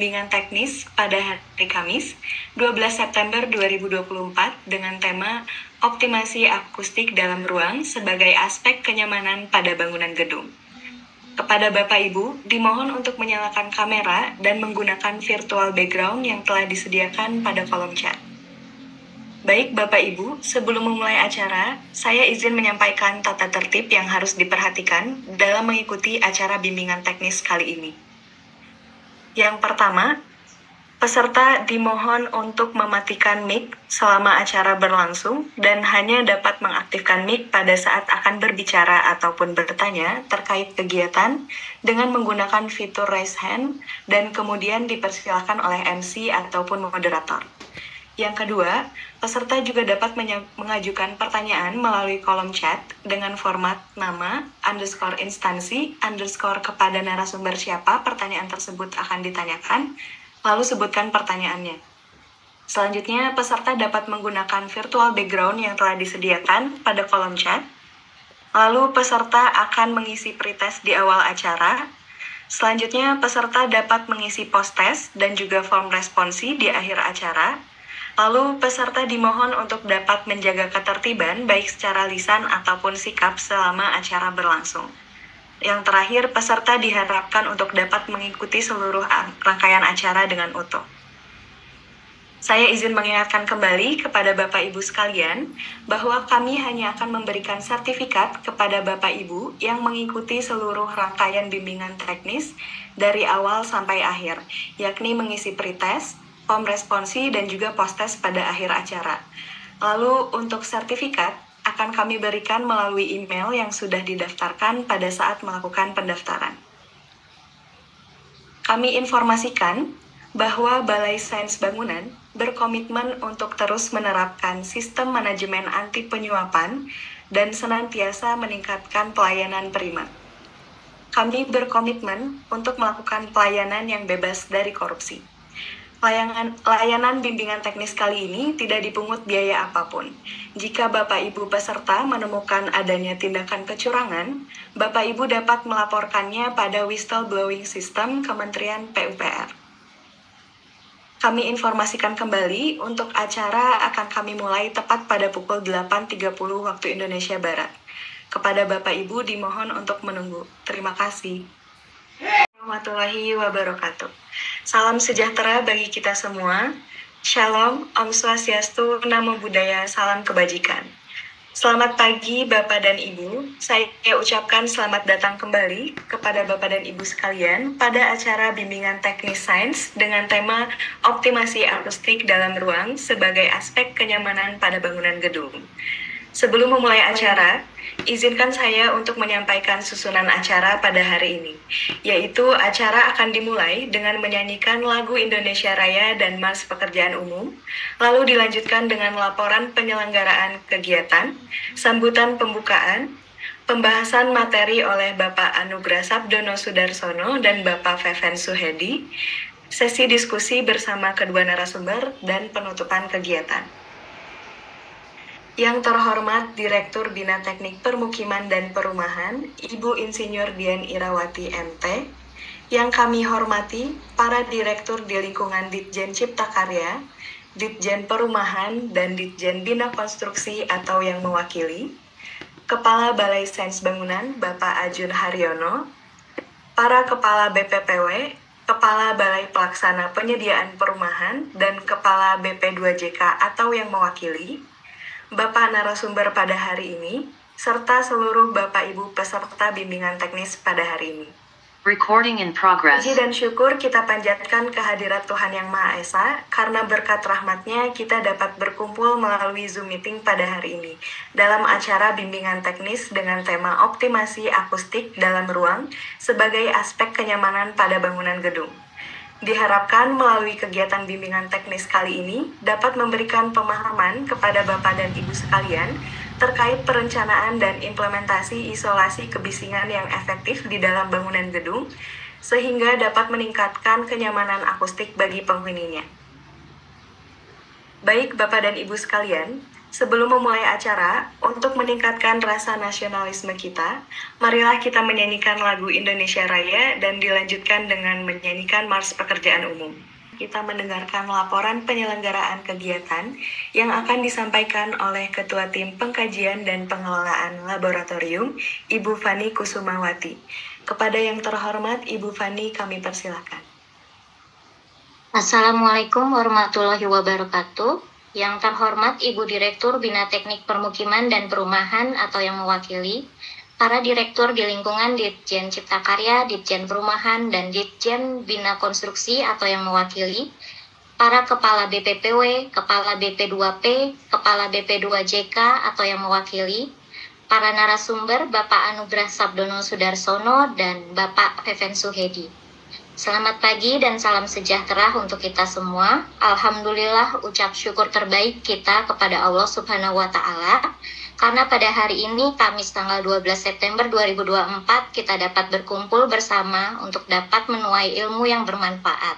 bimbingan teknis pada hari Kamis, 12 September 2024 dengan tema Optimasi akustik dalam ruang sebagai aspek kenyamanan pada bangunan gedung. Kepada Bapak Ibu, dimohon untuk menyalakan kamera dan menggunakan virtual background yang telah disediakan pada kolom chat. Baik Bapak Ibu, sebelum memulai acara, saya izin menyampaikan tata tertib yang harus diperhatikan dalam mengikuti acara bimbingan teknis kali ini. Yang pertama, peserta dimohon untuk mematikan mic selama acara berlangsung dan hanya dapat mengaktifkan mic pada saat akan berbicara ataupun bertanya terkait kegiatan dengan menggunakan fitur raise hand dan kemudian dipersilakan oleh MC ataupun moderator. Yang kedua, peserta juga dapat mengajukan pertanyaan melalui kolom chat dengan format nama, _instansi, kepada narasumber siapa pertanyaan tersebut akan ditanyakan, lalu sebutkan pertanyaannya. Selanjutnya, peserta dapat menggunakan virtual background yang telah disediakan pada kolom chat. Lalu, peserta akan mengisi pretest di awal acara. Selanjutnya, peserta dapat mengisi post-test dan juga form responsi di akhir acara. Lalu, peserta dimohon untuk dapat menjaga ketertiban baik secara lisan ataupun sikap selama acara berlangsung. Yang terakhir, peserta diharapkan untuk dapat mengikuti seluruh rangkaian acara dengan utuh. Saya izin mengingatkan kembali kepada Bapak Ibu sekalian bahwa kami hanya akan memberikan sertifikat kepada Bapak Ibu yang mengikuti seluruh rangkaian bimbingan teknis dari awal sampai akhir, yakni mengisi pretest, form responsi, dan juga post-test pada akhir acara. Lalu untuk sertifikat akan kami berikan melalui email yang sudah didaftarkan pada saat melakukan pendaftaran. Kami informasikan bahwa Balai Sains Bangunan berkomitmen untuk terus menerapkan sistem manajemen anti penyuapan dan senantiasa meningkatkan pelayanan prima. Kami berkomitmen untuk melakukan pelayanan yang bebas dari korupsi. Layanan bimbingan teknis kali ini tidak dipungut biaya apapun. Jika Bapak Ibu peserta menemukan adanya tindakan kecurangan, Bapak Ibu dapat melaporkannya pada whistleblowing system Kementerian PUPR. Kami informasikan kembali untuk acara akan kami mulai tepat pada pukul 8.30 waktu Indonesia Barat. Kepada Bapak Ibu dimohon untuk menunggu. Terima kasih. Warahmatullahi wabarakatuh. Salam sejahtera bagi kita semua. Shalom, Om Swastiastu, Namo Buddhaya, salam kebajikan. Selamat pagi Bapak dan Ibu. Saya ucapkan selamat datang kembali kepada Bapak dan Ibu sekalian pada acara bimbingan teknis sains dengan tema Optimasi akustik dalam ruang sebagai aspek kenyamanan pada bangunan gedung. Sebelum memulai acara, izinkan saya untuk menyampaikan susunan acara pada hari ini, yaitu acara akan dimulai dengan menyanyikan lagu Indonesia Raya dan Mars Pekerjaan Umum, lalu dilanjutkan dengan laporan penyelenggaraan kegiatan, sambutan pembukaan, pembahasan materi oleh Bapak Anugrah Sabdono Sudarsono dan Bapak Feven Suhedi, sesi diskusi bersama kedua narasumber, dan penutupan kegiatan. Yang terhormat Direktur Bina Teknik Permukiman dan Perumahan, Ibu Insinyur Dian Irawati MT. Yang kami hormati, para Direktur di lingkungan Ditjen Cipta Karya, Ditjen Perumahan, dan Ditjen Bina Konstruksi atau yang mewakili, Kepala Balai Sains Bangunan, Bapak Ajun Haryono, para Kepala BPPW, Kepala Balai Pelaksana Penyediaan Perumahan, dan Kepala BP2JK atau yang mewakili, Bapak narasumber pada hari ini, serta seluruh Bapak Ibu peserta bimbingan teknis pada hari ini. Recording in progress. Puji dan syukur kita panjatkan kehadirat Tuhan Yang Maha Esa, karena berkat rahmat-Nya kita dapat berkumpul melalui Zoom meeting pada hari ini, dalam acara bimbingan teknis dengan tema Optimasi akustik dalam ruang sebagai aspek kenyamanan pada bangunan gedung. Diharapkan melalui kegiatan bimbingan teknis kali ini dapat memberikan pemahaman kepada Bapak dan Ibu sekalian terkait perencanaan dan implementasi isolasi kebisingan yang efektif di dalam bangunan gedung, sehingga dapat meningkatkan kenyamanan akustik bagi penghuninya. Baik Bapak dan Ibu sekalian, Sebelum memulai acara, untuk meningkatkan rasa nasionalisme kita, marilah kita menyanyikan lagu Indonesia Raya dan dilanjutkan dengan menyanyikan Mars Pekerjaan Umum. Kita mendengarkan laporan penyelenggaraan kegiatan yang akan disampaikan oleh Ketua Tim Pengkajian dan Pengelolaan Laboratorium, Ibu Fani Kusumawati. Kepada yang terhormat Ibu Fani, kami persilakan. Assalamualaikum warahmatullahi wabarakatuh. Yang terhormat Ibu Direktur Bina Teknik Permukiman dan Perumahan atau yang mewakili, para Direktur di lingkungan Ditjen Cipta Karya, Ditjen Perumahan, dan Ditjen Bina Konstruksi atau yang mewakili, para Kepala BPPW, Kepala BP2P, Kepala BP2JK atau yang mewakili, para narasumber Bapak Anugrah Sabdono Sudarsono dan Bapak Feven Suhedi. Selamat pagi dan salam sejahtera untuk kita semua. Alhamdulillah, ucap syukur terbaik kita kepada Allah Subhanahu wa Ta'ala, karena pada hari ini, Kamis tanggal 12 September 2024, kita dapat berkumpul bersama untuk dapat menuai ilmu yang bermanfaat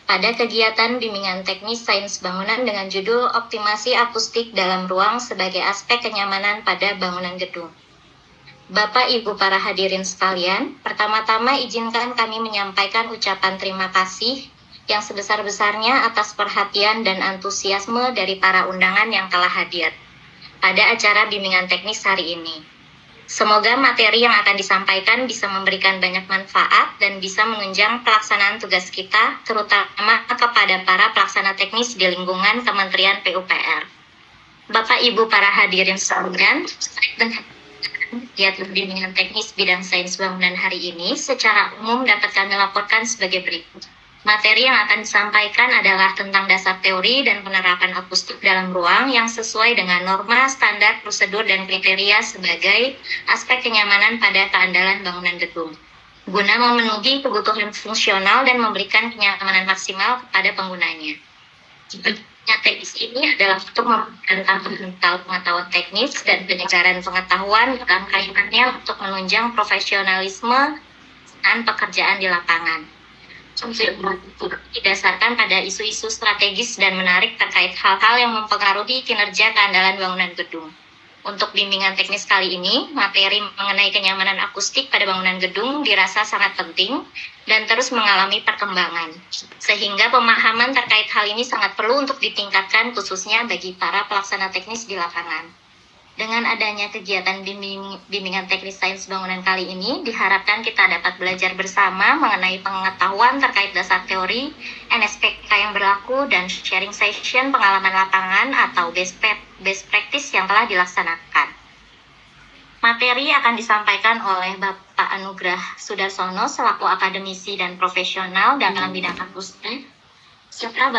pada kegiatan bimbingan teknis sains bangunan dengan judul Optimasi Akustik dalam Ruang sebagai Aspek Kenyamanan pada Bangunan Gedung. Bapak Ibu para hadirin sekalian, pertama-tama izinkan kami menyampaikan ucapan terima kasih yang sebesar-besarnya atas perhatian dan antusiasme dari para undangan yang telah hadir pada acara bimbingan teknis hari ini. Semoga materi yang akan disampaikan bisa memberikan banyak manfaat dan bisa menunjang pelaksanaan tugas kita, terutama kepada para pelaksana teknis di lingkungan Kementerian PUPR. Bapak Ibu para hadirin sekalian, kegiatan bimbingan teknis bidang sains bangunan hari ini secara umum dapat kami laporkan sebagai berikut. Materi yang akan disampaikan adalah tentang dasar teori dan penerapan akustik dalam ruang yang sesuai dengan norma, standar, prosedur, dan kriteria sebagai aspek kenyamanan pada keandalan bangunan gedung, guna memenuhi kebutuhan fungsional dan memberikan kenyamanan maksimal kepada penggunanya. Teknis ini adalah untuk memberikan pengetahuan teknis dan penyegaran pengetahuan dalam kaitannya untuk menunjang profesionalisme dan pekerjaan di lapangan. Didasarkan pada isu-isu strategis dan menarik terkait hal-hal yang mempengaruhi kinerja keandalan bangunan gedung. Untuk bimbingan teknis kali ini, materi mengenai kenyamanan akustik pada bangunan gedung dirasa sangat penting dan terus mengalami perkembangan. Sehingga pemahaman terkait hal ini sangat perlu untuk ditingkatkan khususnya bagi para pelaksana teknis di lapangan. Dengan adanya kegiatan bimbingan teknis sains bangunan kali ini, diharapkan kita dapat belajar bersama mengenai pengetahuan terkait dasar teori, NSPK yang berlaku, dan sharing session pengalaman lapangan atau best practice yang telah dilaksanakan. Materi akan disampaikan oleh Bapak Anugrah Sudarsono selaku akademisi dan profesional dalam bidang akustik, serta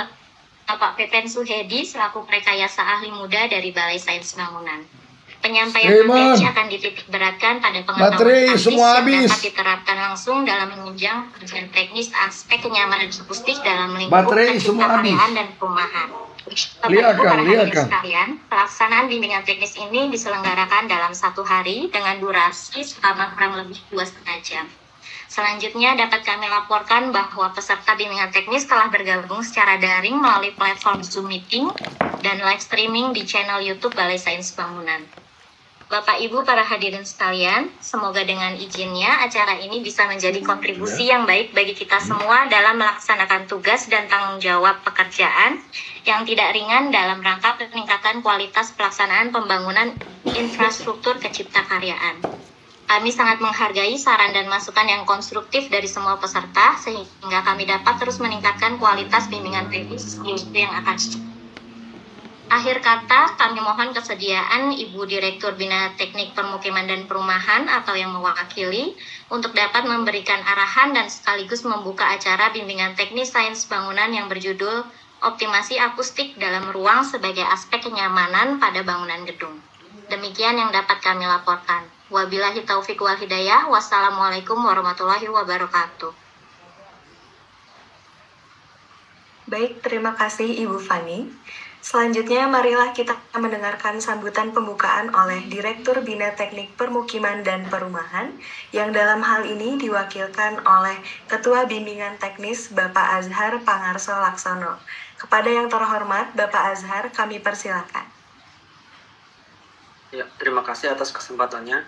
Bapak Feven Suhedi selaku Prekayasa Ahli Muda dari Balai Sains Bangunan. Penyampaian materi akan dititik beratkan pada pengetahuan praktis yang dapat diterapkan langsung dalam menunjang pekerjaan teknis aspek kenyamanan akustik dalam lingkup penciptaan dan perumahan. Bapak Ibu sekalian, pelaksanaan bimbingan teknis ini diselenggarakan dalam 1 hari dengan durasi selama kurang lebih 2,5 jam. Selanjutnya dapat kami laporkan bahwa peserta bimbingan teknis telah bergabung secara daring melalui platform Zoom Meeting dan live streaming di channel YouTube Balai Sains Bangunan. Bapak Ibu para hadirin sekalian, semoga dengan izinnya acara ini bisa menjadi kontribusi yang baik bagi kita semua dalam melaksanakan tugas dan tanggung jawab pekerjaan yang tidak ringan dalam rangka peningkatan kualitas pelaksanaan pembangunan infrastruktur keciptakaryaan. Kami sangat menghargai saran dan masukan yang konstruktif dari semua peserta sehingga kami dapat terus meningkatkan kualitas bimbingan teknis yang akan. Akhir kata, kami mohon kesediaan Ibu Direktur Bina Teknik Permukiman dan Perumahan atau yang mewakili untuk dapat memberikan arahan dan sekaligus membuka acara bimbingan teknis sains bangunan yang berjudul Optimasi Akustik dalam Ruang sebagai Aspek Kenyamanan pada Bangunan Gedung. Demikian yang dapat kami laporkan. Wabillahi taufiq wal hidayah. Wassalamualaikum warahmatullahi wabarakatuh. Baik, terima kasih Ibu Fani. Selanjutnya, marilah kita mendengarkan sambutan pembukaan oleh Direktur Bina Teknik Permukiman dan Perumahan, yang dalam hal ini diwakilkan oleh Ketua Bimbingan Teknis Bapak Azhar Pangarso Laksono. Kepada yang terhormat Bapak Azhar, kami persilakan. Ya, terima kasih atas kesempatannya.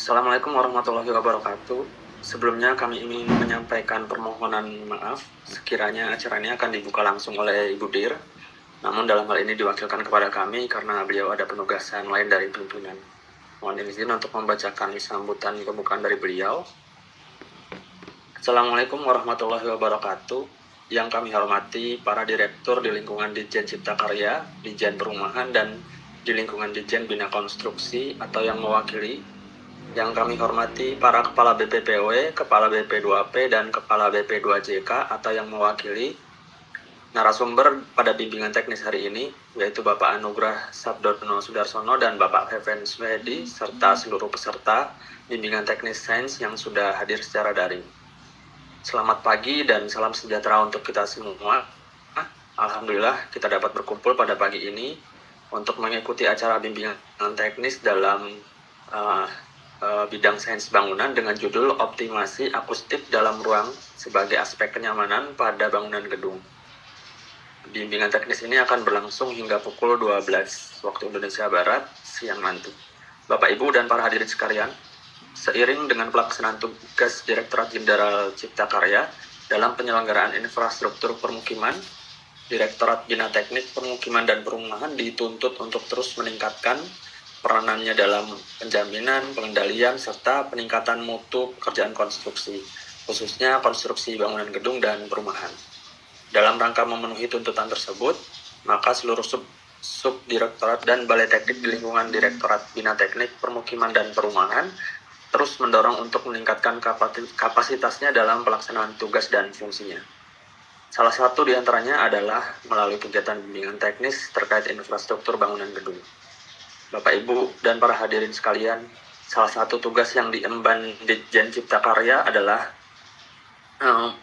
Assalamualaikum warahmatullahi wabarakatuh. Sebelumnya kami ingin menyampaikan permohonan maaf sekiranya acara ini akan dibuka langsung oleh Ibu Dir. Namun dalam hal ini diwakilkan kepada kami karena beliau ada penugasan lain dari pimpinan. Mohon izin untuk membacakan sambutan pembukaan dari beliau. Assalamualaikum warahmatullahi wabarakatuh. Yang kami hormati para direktur di lingkungan Ditjen Cipta Karya, Ditjen Perumahan, dan di lingkungan Ditjen Bina Konstruksi atau yang mewakili. Yang kami hormati para Kepala BPPW, Kepala BP2P, dan Kepala BP2JK atau yang mewakili. Narasumber pada bimbingan teknis hari ini yaitu Bapak Anugrah Sabdono Sudarsono dan Bapak Heven Swedi serta seluruh peserta bimbingan teknis sains yang sudah hadir secara daring. Selamat pagi dan salam sejahtera untuk kita semua. Alhamdulillah kita dapat berkumpul pada pagi ini untuk mengikuti acara bimbingan teknis dalam bidang sains bangunan dengan judul Optimasi Akustik dalam Ruang sebagai Aspek Kenyamanan pada Bangunan Gedung. Bimbingan teknis ini akan berlangsung hingga pukul 12 waktu Indonesia Barat siang nanti. Bapak, Ibu, dan para hadirin sekalian, seiring dengan pelaksanaan tugas Direktorat Jenderal Cipta Karya dalam penyelenggaraan infrastruktur permukiman, Direktorat Bina Teknik Permukiman dan Perumahan dituntut untuk terus meningkatkan peranannya dalam penjaminan, pengendalian, serta peningkatan mutu pekerjaan konstruksi, khususnya konstruksi bangunan gedung dan perumahan. Dalam rangka memenuhi tuntutan tersebut, maka seluruh subdirektorat dan balai teknik di lingkungan Direktorat Bina Teknik Permukiman dan Perumahan terus mendorong untuk meningkatkan kapasitasnya dalam pelaksanaan tugas dan fungsinya. Salah satu di antaranya adalah melalui kegiatan bimbingan teknis terkait infrastruktur bangunan gedung. Bapak, Ibu, dan para hadirin sekalian, salah satu tugas yang diemban Ditjen Cipta Karya adalah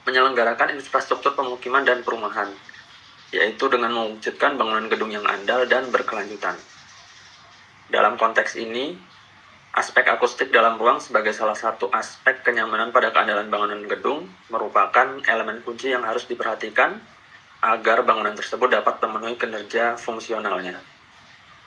menyelenggarakan infrastruktur pemukiman dan perumahan, yaitu dengan mewujudkan bangunan gedung yang andal dan berkelanjutan. Dalam konteks ini, aspek akustik dalam ruang sebagai salah satu aspek kenyamanan pada keandalan bangunan gedung merupakan elemen kunci yang harus diperhatikan agar bangunan tersebut dapat memenuhi kinerja fungsionalnya.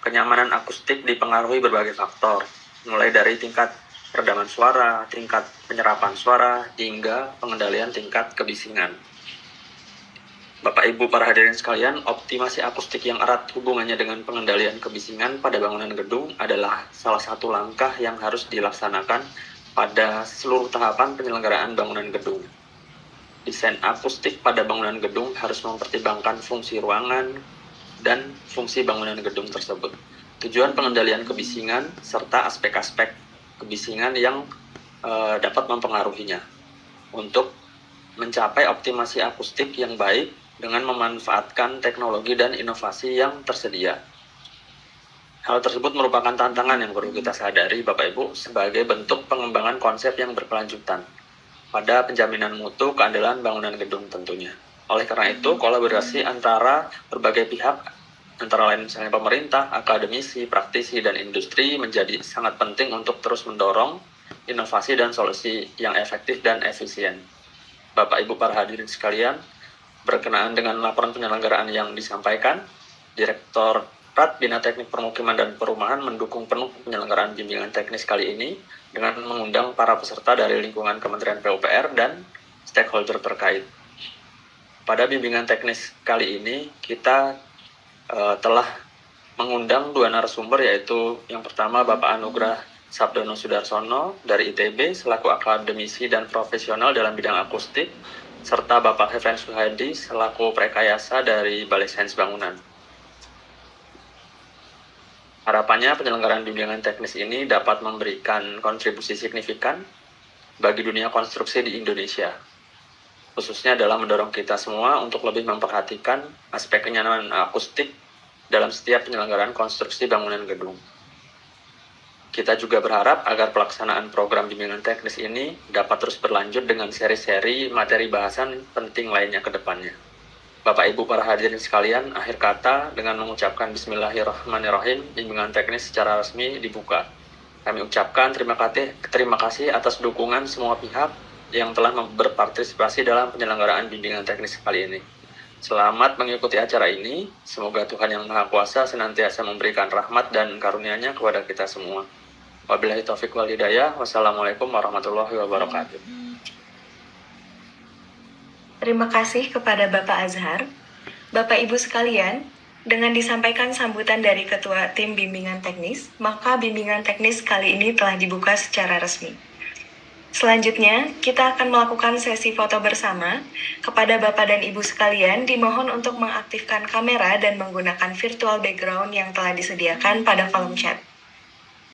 Kenyamanan akustik dipengaruhi berbagai faktor, mulai dari tingkat peredaman suara, tingkat penyerapan suara, hingga pengendalian tingkat kebisingan. Bapak, Ibu, para hadirin sekalian, optimasi akustik yang erat hubungannya dengan pengendalian kebisingan pada bangunan gedung adalah salah satu langkah yang harus dilaksanakan pada seluruh tahapan penyelenggaraan bangunan gedung. Desain akustik pada bangunan gedung harus mempertimbangkan fungsi ruangan dan fungsi bangunan gedung tersebut, tujuan pengendalian kebisingan, serta aspek-aspek kebisingan yang dapat mempengaruhinya untuk mencapai optimasi akustik yang baik dengan memanfaatkan teknologi dan inovasi yang tersedia. Hal tersebut merupakan tantangan yang perlu kita sadari, Bapak, Ibu, sebagai bentuk pengembangan konsep yang berkelanjutan pada penjaminan mutu keandalan bangunan gedung tentunya. Oleh karena itu, kolaborasi antara berbagai pihak, antara lain misalnya pemerintah, akademisi, praktisi, dan industri menjadi sangat penting untuk terus mendorong inovasi dan solusi yang efektif dan efisien. Bapak, Ibu, para hadirin sekalian, berkenaan dengan laporan penyelenggaraan yang disampaikan, Direktorat Bina Teknik Permukiman dan Perumahan mendukung penuh penyelenggaraan bimbingan teknis kali ini dengan mengundang para peserta dari lingkungan Kementerian PUPR dan stakeholder terkait. Pada bimbingan teknis kali ini, kita telah mengundang dua narasumber, yaitu yang pertama Bapak Anugrah Sabdono Sudarsono dari ITB selaku akademisi dan profesional dalam bidang akustik, serta Bapak Heven Swedi selaku prekayasa dari Balai Sains Bangunan. Harapannya penyelenggaraan bimbingan teknis ini dapat memberikan kontribusi signifikan bagi dunia konstruksi di Indonesia, khususnya dalam mendorong kita semua untuk lebih memperhatikan aspek kenyamanan akustik dalam setiap penyelenggaraan konstruksi bangunan gedung. Kita juga berharap agar pelaksanaan program bimbingan teknis ini dapat terus berlanjut dengan seri-seri materi bahasan penting lainnya ke depannya. Bapak, Ibu, para hadirin sekalian, akhir kata dengan mengucapkan Bismillahirrahmanirrahim, bimbingan teknis secara resmi dibuka. Kami ucapkan terima kasih atas dukungan semua pihak yang telah berpartisipasi dalam penyelenggaraan bimbingan teknis kali ini. Selamat mengikuti acara ini. Semoga Tuhan Yang Maha Kuasa senantiasa memberikan rahmat dan karunia-Nya kepada kita semua. Wabillahi taufiq wal hidayah. Wassalamualaikum warahmatullahi wabarakatuh. Terima kasih kepada Bapak Azhar. Bapak Ibu sekalian, dengan disampaikan sambutan dari Ketua Tim Bimbingan Teknis, maka bimbingan teknis kali ini telah dibuka secara resmi. Selanjutnya, kita akan melakukan sesi foto bersama. Kepada Bapak dan Ibu sekalian, dimohon untuk mengaktifkan kamera dan menggunakan virtual background yang telah disediakan pada kolom chat.